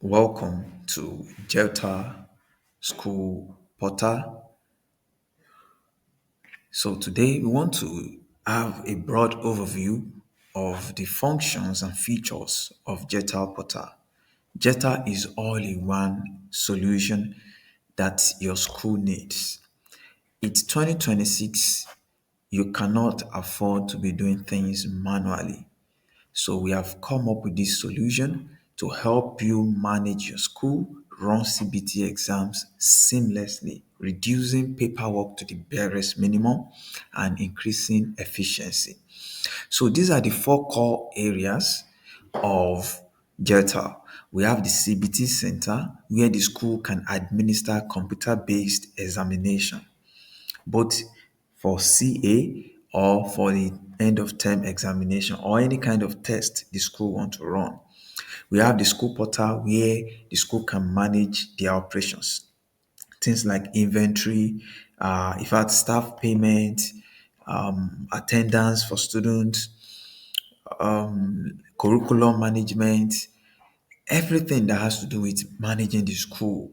Welcome to JETR School Portal. So today we want to have a broad overview of the functions and features of JETR Portal. JETR is all-in-one solution that your school needs. It's 2026. You cannot afford to be doing things manually. So we have come up with this solution to help you manage your school, run CBT exams seamlessly, reducing paperwork to the barest minimum and increasing efficiency. So these are the four core areas of JETR. We have the CBT Center where the school can administer computer-based examination both for CA or for the end of term examination or any kind of test the school want to run. We have the school portal where the school can manage their operations. Things like inventory, in fact, staff payment, attendance for students, curriculum management, everything that has to do with managing the school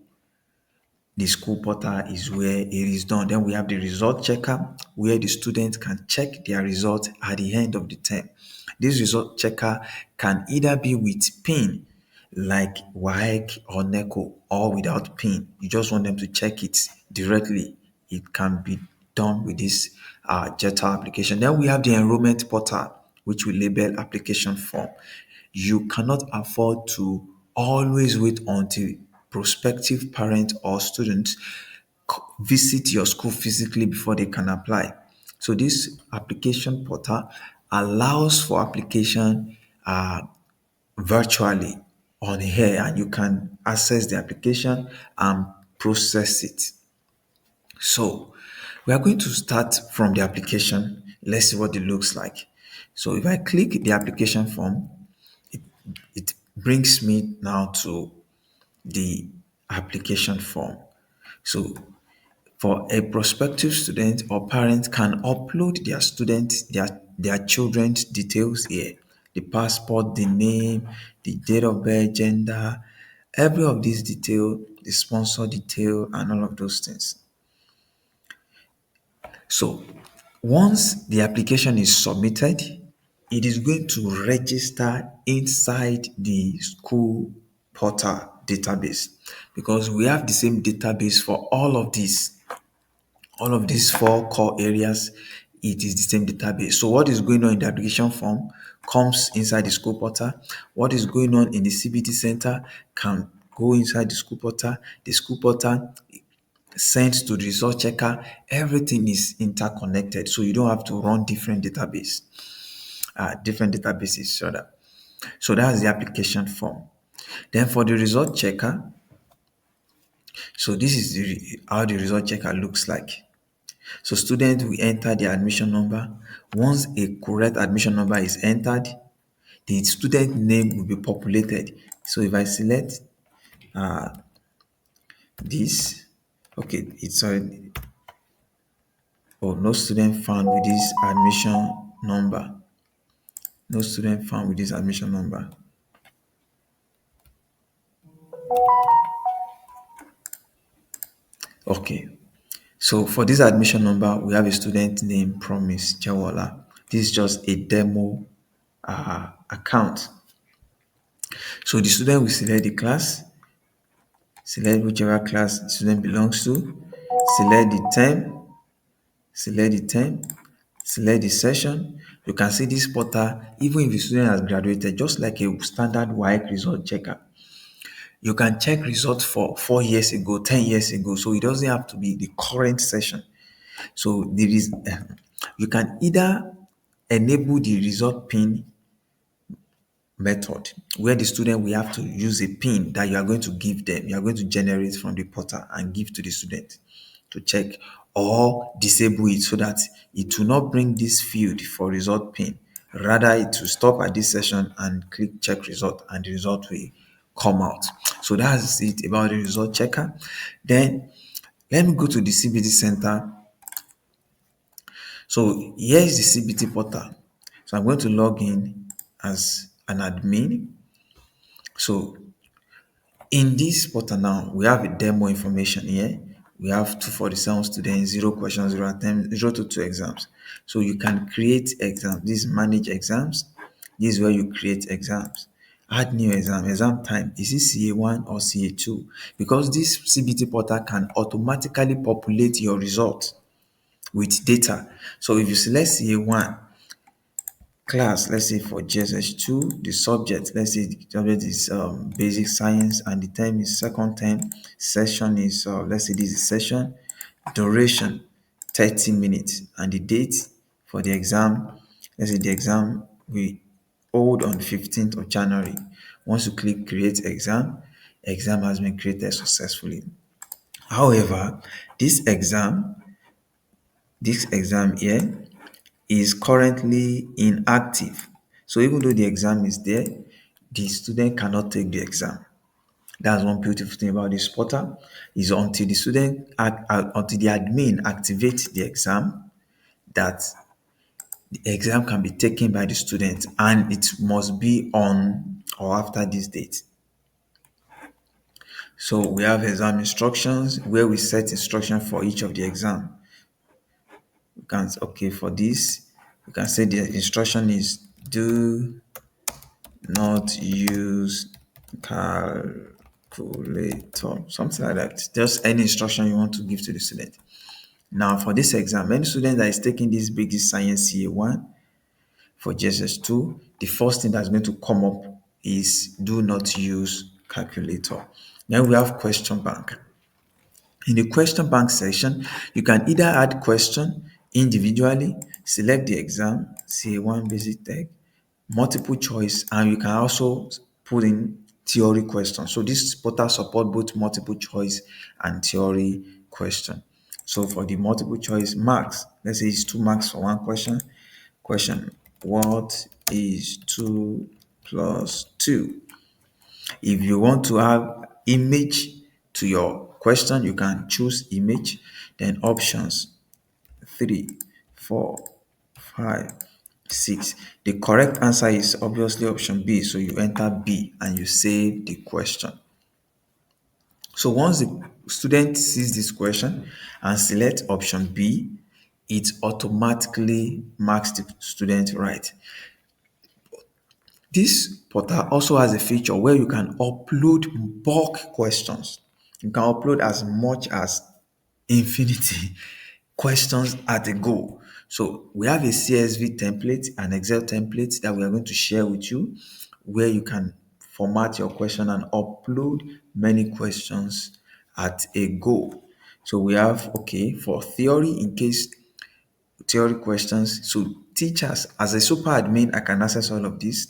portal is where it is done. Then we have the result checker where the students can check their result at the end of the term. This result checker can either be with PIN like WAEC or NECO or without PIN. You just want them to check it directly. It can be done with this JETR application. Then we have the enrollment portal which we label application form. You cannot afford to always wait until prospective parents or students visit your school physically before they can apply. So this application portal allows for application virtually on here, and you can access the application and process it. So we are going to start from the application. Let's see what it looks like. So if I click the application form, it brings me now to the application form. So for a prospective student or parent can upload their children's details here. The passport, the name, the date of birth, gender, every of these detail, the sponsor detail, and all of those things. So once the application is submitted, it is going to register inside the school portal database because we have the same database for all of these four core areas. It is the same database. So what is going on in the application form comes inside the school portal. What is going on in the CBT center can go inside the school portal. The school portal sent to the result checker. Everything is interconnected, so you don't have to run different databases rather. So that's the application form. Then for the result checker, so this is how the result checker looks like. So students will enter their admission number. Once a correct admission number is entered, the student name will be populated. So if I select this, okay, it's already, oh, no student found with this admission number. No student found with this admission number. Okay. So for this admission number, we have a student named Promise Jawala. This is just a demo account. So the student will select the class, select whichever class the student belongs to, select the term, select the term, select the session. You can see this portal, even if the student has graduated, just like a standard WAEC result checker. You can check results for 4 years ago, 10 years ago. So it doesn't have to be the current session. So there is, you can either enable the result pin method where the student will have to use a pin that you are going to give them, you are going to generate from the portal and give to the student to check, or disable it so that it will not bring this field for result pin. Rather, it will stop at this session and click check result and the result will come out. So that's it about the result checker. Then let me go to the CBT center. So here is the CBT portal. So I'm going to log in as an admin. So In this portal now, we have a demo information here. We have 247 students, 0 questions, 0 attempts, 0 to 2 exams. So you can create exams. This is manage exams. This is where you create exams. Add new exam time. Is it CA1 or CA2? Because this CBT portal can automatically populate your result with data. So if you select CA1, class, let's say for JSS2, the subject, let's say the subject is basic science and the term is second term, session is, let's say this is session, duration 30 minutes, and the date for the exam, let's say the exam we hold on 15th of January. Once you click create exam, exam has been created successfully. However, this exam here is currently inactive. So even though the exam is there, the student cannot take the exam. That's one beautiful thing about this portal is until the admin activates the exam, that the exam can be taken by the student and it must be on or after this date. So we have exam instructions where we set instruction for each of the exam. We can okay for this, we can say the instruction is do not use calculator, something like that. Just any instruction you want to give to the student. Now, for this exam, any student that is taking this basic science CA1 for JSS2, the first thing that's going to come up is do not use calculator. Then we have question bank. In the question bank section, you can either add question individually, select the exam, say one basic tech, multiple choice, and you can also put in theory questions. So this portal support both multiple choice and theory question. So for the multiple choice marks, let's say it's 2 marks for one question. Question: what is 2 plus 2? If you want to have image to your question, you can choose image, then options 3, 4, 5, 6. The correct answer is obviously option B, so you enter B and you save the question. So once the student sees this question and select option B, it automatically marks the student right. This portal also has a feature where you can upload bulk questions. You can upload as much as infinity questions at a go. So we have a CSV template, an Excel template that we are going to share with you, where you can format your question and upload many questions at a go. So we have, okay, for theory, in case theory questions. So teachers, as a super admin, I can access all of this.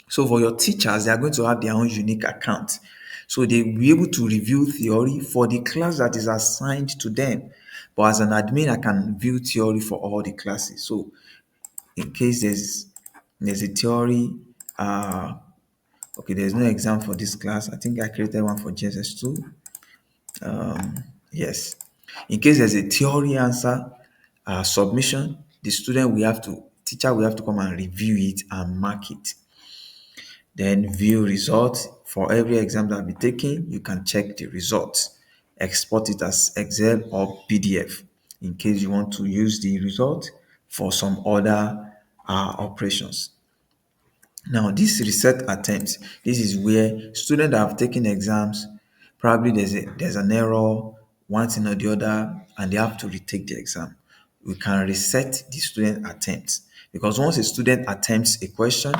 So for your teachers, they are going to have their own unique account. So they will be able to review theory for the class that is assigned to them. But as an admin, I can view theory for all the classes. So in case there's a theory, okay, there's no exam for this class. I think I created one for JSS2. Yes. In case there's a theory answer submission, the teacher will have to come and review it and mark it. Then view results. For every exam that will be taken, you can check the results. Export it as Excel or PDF in case you want to use the result for some other operations. Now, this reset attempts, this is where students that have taken exams, probably there's an error, one thing or the other, and they have to retake the exam. We can reset the student attempts because once a student attempts a question,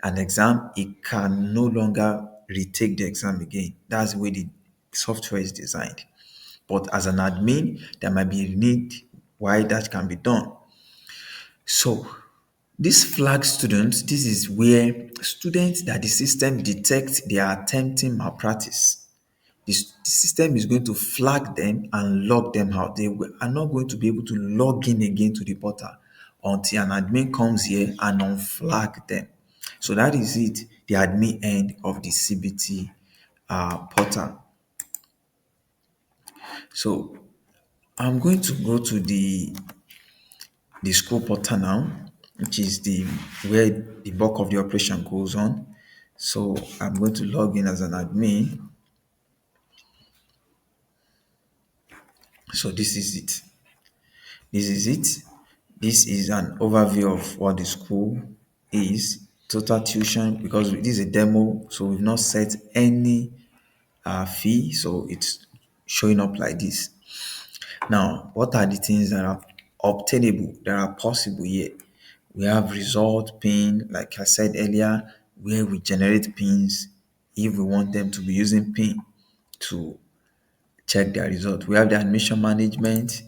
an exam, it can no longer retake the exam again. That's the way the software is designed. But as an admin, there might be a need why that can be done. So this flag students, this is where students that the system detects they are attempting malpractice. The system is going to flag them and log them out. Are not going to be able to log in again to the portal until an admin comes here and unflag them. So that is it, the admin end of the CBT portal. So I'm going to go to the school portal now, which is the where the bulk of the operation goes on. So I'm going to log in as an admin. So this is it. This is it. This is an overview of what the school is. Total tuition, because this is a demo, so we've not set any fee, so it's showing up like this. Now, what are the things that are obtainable, that are possible here? We have result pin, like I said earlier, where we generate pins if we want them to be using pin to check their result. We have the admission management.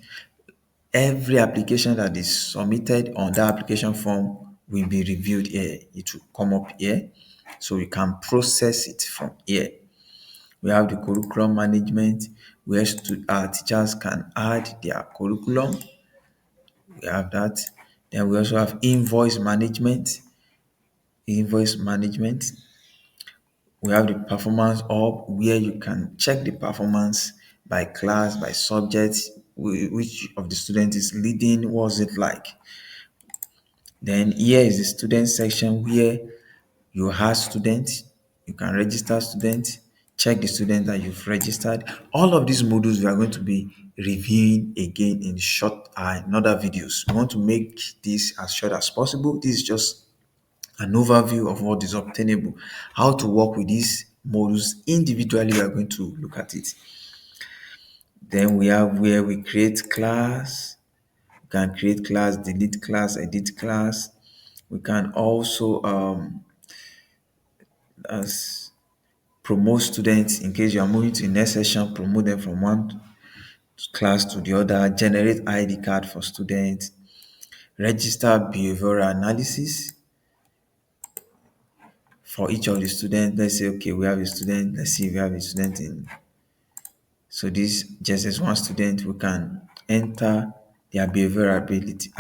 Every application that is submitted on that application form will be reviewed here. It will come up here, so we can process it from here. We have the curriculum management, where teachers can add their curriculum. We have that. Then we also have invoice management. We have the performance hub, where you can check the performance by class, by subject, which of the student is leading, what's it like. Then here is the student section, where you have students, you can register students, check the student that you've registered. All of these modules we are going to be reviewing again in in other videos. We want to make this as short as possible. This is just an overview of what is obtainable. How to work with these modules individually, we are going to look at it. Then we have where we create class. We can create class, delete class, edit class. We can also as promote students in case you are moving to the next session, promote them from one class to the other, generate ID card for students, register behavioral analysis for each of the students. Let's say, okay, we have a student, let's see if we have a student in. So this just as one student, we can enter their behavioral ability,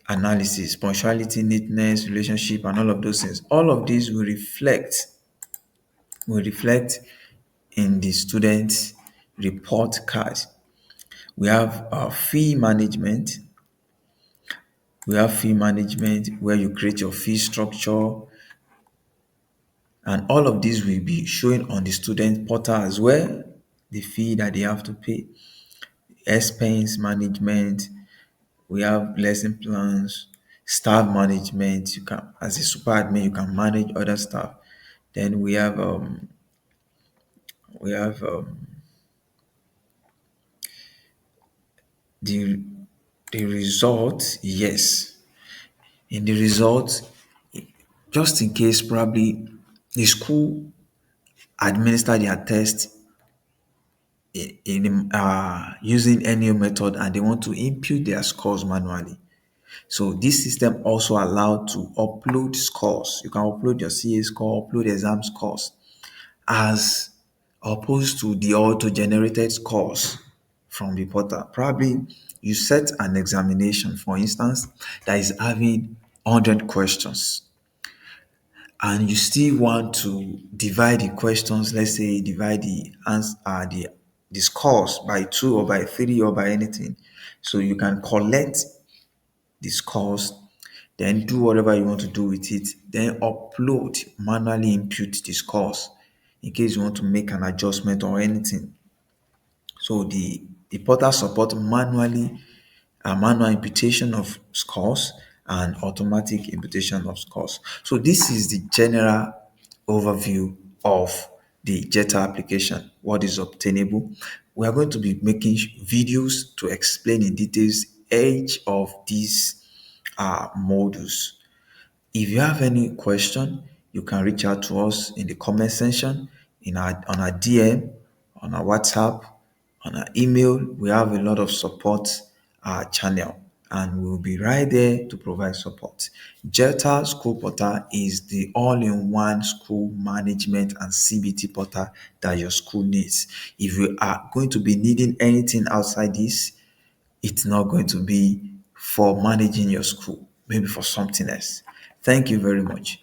analysis, punctuality, neatness, relationship, and all of those things. All of these will reflect in the student's report card. We have fee management. We have fee management where you create your fee structure, and all of these will be showing on the student portal as well. The fee that they have to pay, expense management. We have lesson plans, staff management. You can, as a super admin, you can manage other staff. Then we have the the result. Yes, in the result, just in case probably the school administer their test in using any method, and they want to input their scores manually. So this system also allowed to upload scores. You can upload your CA score, upload exam scores, as opposed to the auto-generated scores from the portal. Probably you set an examination, for instance, that is having 100 questions, and you still want to divide the questions, let's say divide the answer, the scores by 2 or by 3 or by anything. So you can collect the scores, then do whatever you want to do with it, then upload, manually input the scores in case you want to make an adjustment or anything. So the portal support manual imputation of scores and automatic imputation of scores. So this is the general overview of the JETR application, what is obtainable. We are going to be making videos to explain in details each of these modules. If you have any question, you can reach out to us in the comment section, on our DM, on our WhatsApp, on our email. We have a lot of support channel, and we'll be right there to provide support. JETR School Portal is the all-in-one school management and CBT portal that your school needs. If you are going to be needing anything outside this, it's not going to be for managing your school, maybe for something else. Thank you very much.